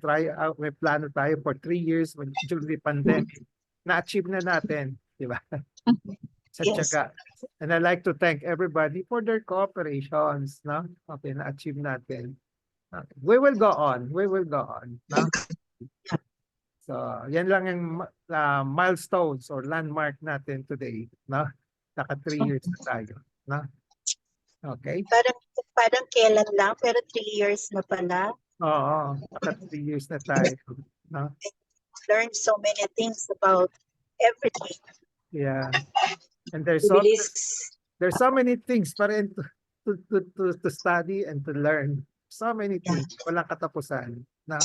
try out, may plano tayo for 3 years during the pandemic. Na-achieve na natin. Di ba? Sa Yes. tiyaga. And I'd like to thank everybody for their cooperations, no? Okay, na-achieve natin. Okay. We will go on. We will go on. No? So, yan lang yung milestones or landmark natin today, no? Naka 3 years na tayo, no? Okay? Parang kailan lang, pero 3 years na pala. Oo, naka 3 years na tayo, no? Learned so many things about everything. Yeah. And there's so many things pa rin to study and to learn. So many things. Walang katapusan. No?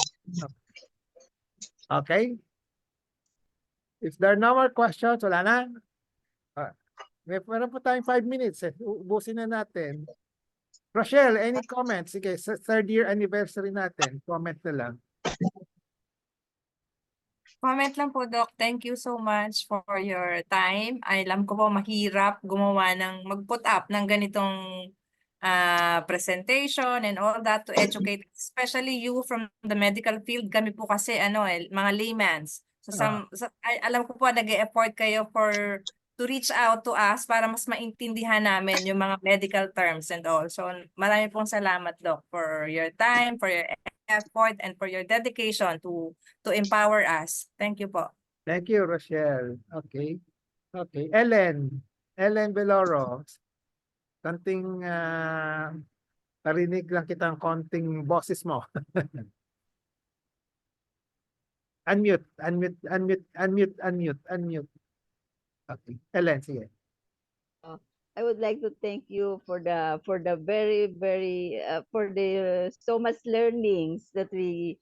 Okay? If there are no more questions, wala na. Meron po tayong 5 minutes. Ubusin na natin. Rochelle, any comments? Sige, sa 3rd year anniversary natin. Comment na lang. Comment lang po, Doc. Thank you so much for your time. Alam ko po mahirap gumawa mag-put up ng ganitong presentation and all that to educate, especially you from the medical field. Kami po kasi mga laymans. So alam ko po nag-e-effort kayo to reach out to us para mas maintindihan namin yung mga medical terms and all. So marami pong salamat, Doc, for your time, for your effort, and for your dedication to empower us. Thank you po. Thank you, Rochelle. Okay. Okay. Ellen Beloro. Konting parinig lang kitang konting boses mo. Unmute. Okay. Ellen, sige. I would like to thank you for the very for the so much learnings that we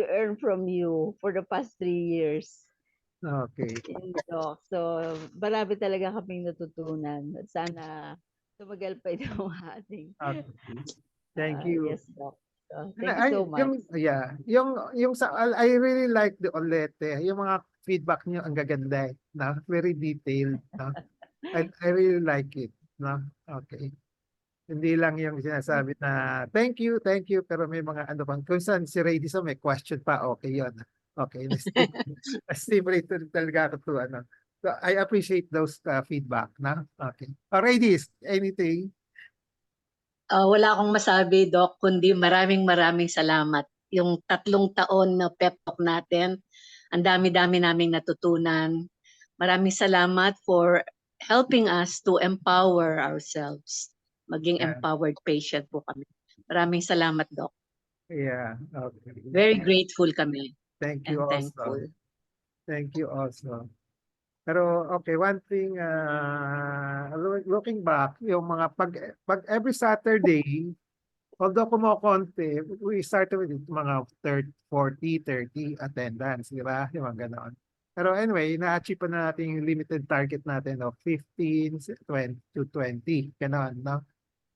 earned from you for the past 3 years Okay. in Doc. So marami talaga kaming natutunan. At sana tumagal pa itong ating. Okay. Thank you. Yes, Doc. So, thank you so much. Yung sa I really like the Olete. Yung mga feedback niyo ang gaganda, no? Very detailed, no? I really like it, no? Okay. Hindi lang yung sinasabi na thank you, pero may mga ano pang kung saan si Ray Dizon may question pa, okay yun. Okay, na-stimulate talaga ako to, ano. So I appreciate those feedback, no? Okay. Ray Diz, anything? Wala akong masabi, Doc, kundi maraming salamat. Yung 3 taon na pep talk natin, ang dami-dami naming natutunan. Maraming salamat for helping us to empower ourselves. Maging Yeah. empowered patient po kami. Maraming salamat, Doc. Yeah, okay. Very grateful kami Thank and you thankful. also. Thank you also. Pero okay, one thing, looking back, yung mga pag every Saturday, although kumukonti, we started with mga 30 attendance, di ba? Yung mga ganon. Pero anyway, na-achieve pa na natin yung limited target natin of 15 to 20, ganon, no?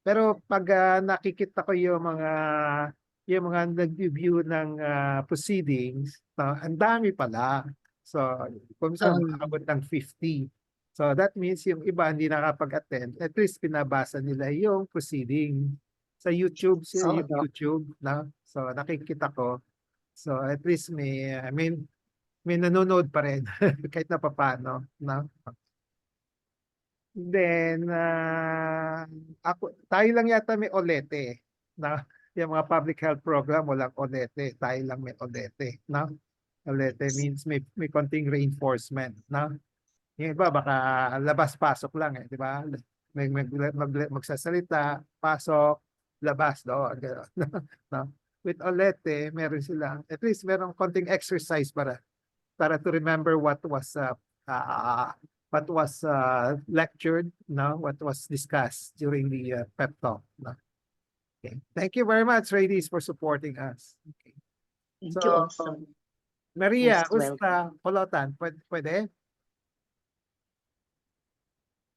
Pero pag nakikita ko yung mga nag-review ng proceedings, ang dami pala. So, kung saan maabot ng 50. So, that means yung iba hindi nakapag-attend, at least pinabasa nila yung proceeding sa YouTube, no? So, nakikita ko. So, at least may nanonood pa rin kahit na papaano, no? Then, tayo lang yata may Olete, no? Yung mga public health program, walang Olete. Tayo lang may Olete, no? Olete means may konting reinforcement, no? Yung iba baka labas-pasok lang, di ba? Magsasalita, pasok, labas doon. No? With Olete, meron silang, at least meron konting exercise para to remember what was lectured, no? What was discussed during the pep talk. No? Okay. Thank you very much, ladies, for supporting us. Okay. Thank So, you also. Maria, Most gusta pulutan? Pwede?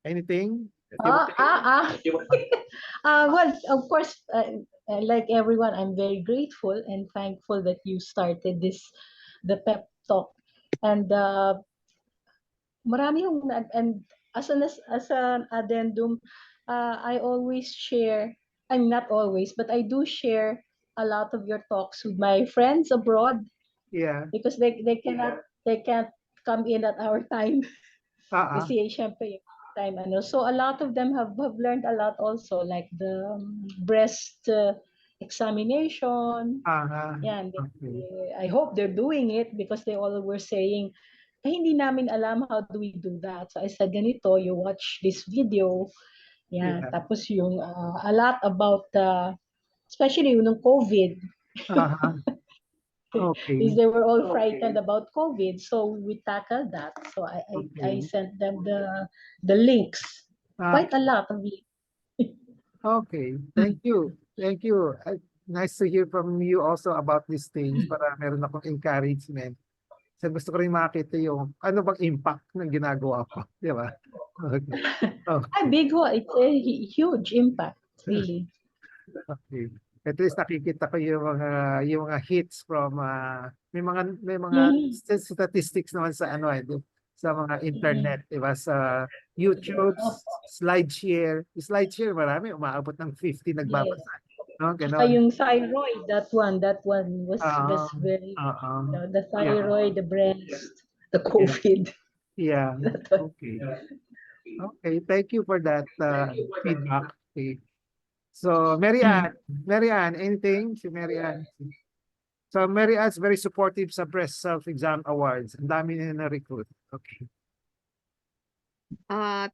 Anything? Well, of course, like everyone, I'm very grateful and thankful that you started the pep talk, and marami yung and as an addendum, I always share. I'm not always, but I do share a lot of your talks with my friends abroad Yeah. because they can't come in at our time. Kasi syempre yung time ano. So a lot of them have learned a lot also, like the breast examination. Yan. Okay. I hope they're doing it because they all were saying, hindi namin alam how do we do that. So I said, ganito, you watch this video. Yan. Yeah. Tapos yung a lot about especially yung COVID. Okay. Because they were all frightened about COVID, so we tackled that. So I Okay. sent them the links, quite a lot of links. Okay. Thank you. Nice to hear from you also about these things para meron akong encouragement. So gusto ko rin makita yung ano bang impact ng ginagawa ko. Di ba? Okay. It's a huge impact, really. Okay. At least nakikita ko yung mga hits from may mga statistics naman sa sa mga internet, di ba? Sa YouTube, SlideShare, marami umaabot ng 50 nagbabasa. No, ganon. Yung thyroid, that one was very the thyroid, the breast, the COVID. Yeah. Okay. Okay, thank you for that feedback. Okay. So, Mary Ann, anything? Si Mary Ann. So, Mary Ann's very supportive sa Breast Self-Exam Awards. Ang dami na na-recruit. Okay.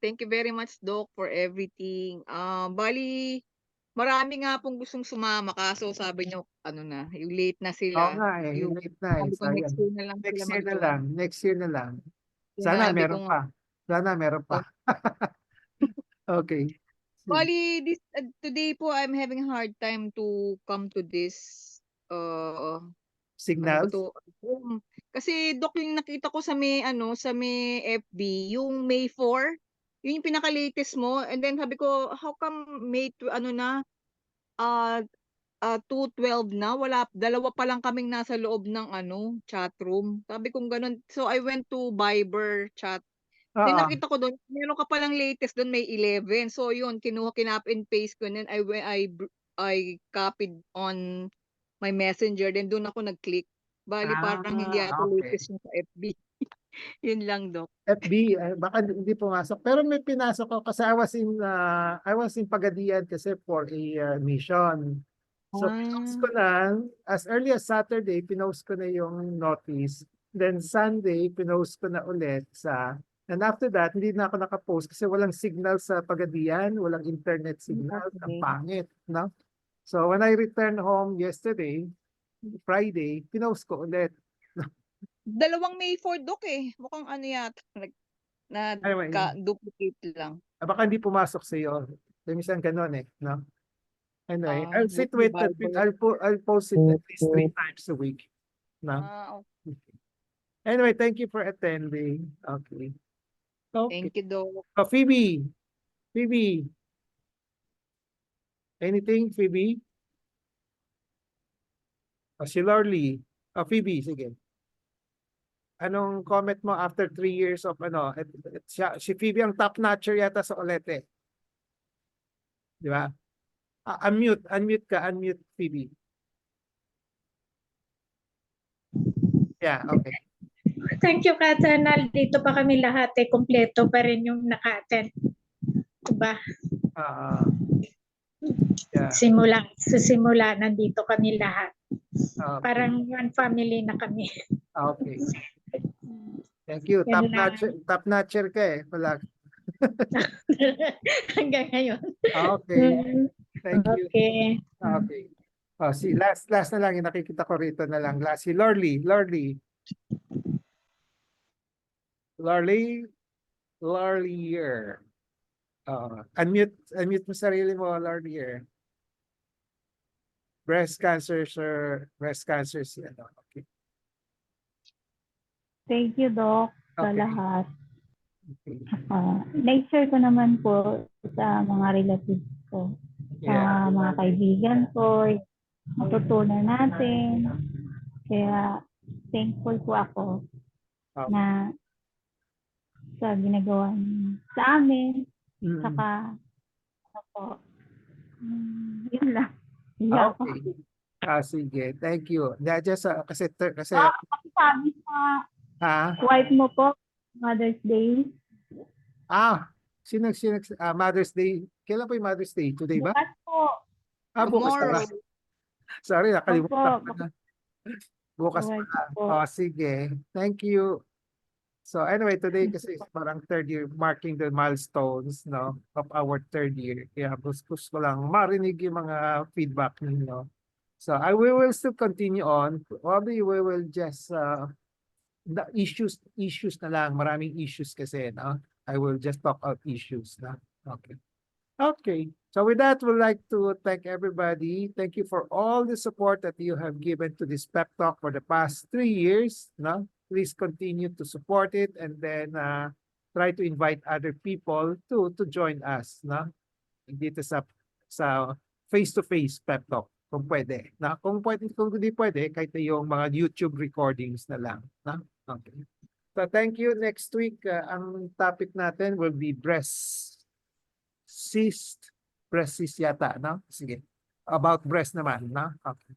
Thank you very much, Doc, for everything. Bali, marami nga pong gustong sumama kaso sabi niyo, ano na, yung late na Oo sila. nga eh, Yung late na eh. sabi ko next Sayang. year na lang Next sila year na mag-join. lang. Next year na lang. Sana Sinabi meron ko nga. pa. Sana meron pa. Okay. Bali, today po, I'm having a hard time to come to this, ano ba Signals? to? Kasi Doc, yung nakita ko sa may FB, yung May 4, yun yung pinaka-latest mo. And then sabi ko, how come May ah 2:12 na, dalawa pa lang kaming nasa loob ng chat room. Sabi kong ganun. So I went to Viber chat. Then Oo. nakita ko doon, meron ka palang latest doon, May 11. So yun, kinap and paste ko. And then I copied on my messenger. Then doon ako nag-click. Bali parang hindi ata Okay. latest yung sa FB. Yun lang, Doc. FB, baka hindi pumasok. Pero may pinasok ko kasi I was in Pagadian kasi for a mission. So pinost ko na, as early as Saturday, pinost ko na yung notice. Then Sunday, pinost ko na ulit and after that, hindi na ako nakapost kasi walang signal sa Pagadian, walang internet signal, ang Okay. pangit, no? So when I returned home yesterday, Friday, pinost ko ulit. Dalawang May 4, Doc eh. Mukhang ano yata. Anyway, Duplicate lang. baka hindi pumasok sa iyo. Minsan ganun eh, no? Anyway, I'll sit Buti with Viber. I'll post it at least 3 times a week. No? Okay. Anyway, thank you for attending. Okay. Okay. Thank you, Doc. Oh, Phoebe. Phoebe. Anything, Phoebe? Oh, si Lorly. Oh, Phoebe, sige. Anong comment mo after 3 years of si Phoebe ang top notcher yata sa Olete. Di ba? Unmute ka, unmute Phoebe. Yeah, okay. Thank you, Katanal. Dito pa kami lahat kompleto pa rin yung naka-attend. Diba? Yeah. Simula, nandito kami lahat. Okay. Parang one family na kami. Okay. Thank you. Yan lang. Top notcher ka eh. Wala. Hanggang ngayon. Okay. Thank you. Okay. Okay. Oh, si last na lang yung nakikita ko rito na lang. Last si Lorly. Lorlier. Unmute mo sarili mo, Lorlier. Breast cancer, sir. Breast cancer si ano. Okay. Thank you, Doc, sa Okay. lahat. Okay. Na-share ko naman po sa mga relatives ko, Yeah. sa mga kaibigan ko, natutunan natin. Kaya thankful po ako Okay. na sa ginagawa niyo sa amin. Mm. Saka, yun lang. Iyak ako. Okay. Sige. Thank you. Just, kasi Sabi sa wife mo po, Mother's Day. sino Mother's Day. Kailan po yung Mother's Day? Today ba? Bukas po. Bukas Tomorrow. pala. Sorry, nakalimutan Opo. ko na. Bukas Bukas pala. po. Sige. Thank you. So anyway, today kasi is parang third year, marking the milestones, no, of our third year. Kaya gusto ko lang marinig yung mga feedback ninyo. So we will still continue on. Probably we will just the issues na lang. Maraming issues kasi, no? I will just talk about issues na. Okay. Okay. So with that, we'd like to thank everybody. Thank you for all the support that you have given to this pep talk for the past 3 years, no? Please continue to support it and then try to invite other people to join us, no? Dito sa face-to-face pep talk kung pwede. Na kung hindi pwede, kahit yung mga YouTube recordings na lang, no? Okay. So thank you. Next week, ang topic natin will be breast cyst yata, no? Sige. About breast naman, no? Okay.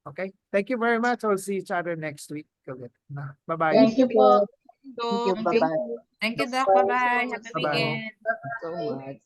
Okay. Thank you very much. We'll see each other next week. Bye-bye. Thank you po. Thank you. Doc. Bye-bye. Thank you, Doc. Bye-bye. Happy Bye-bye. weekend. So much.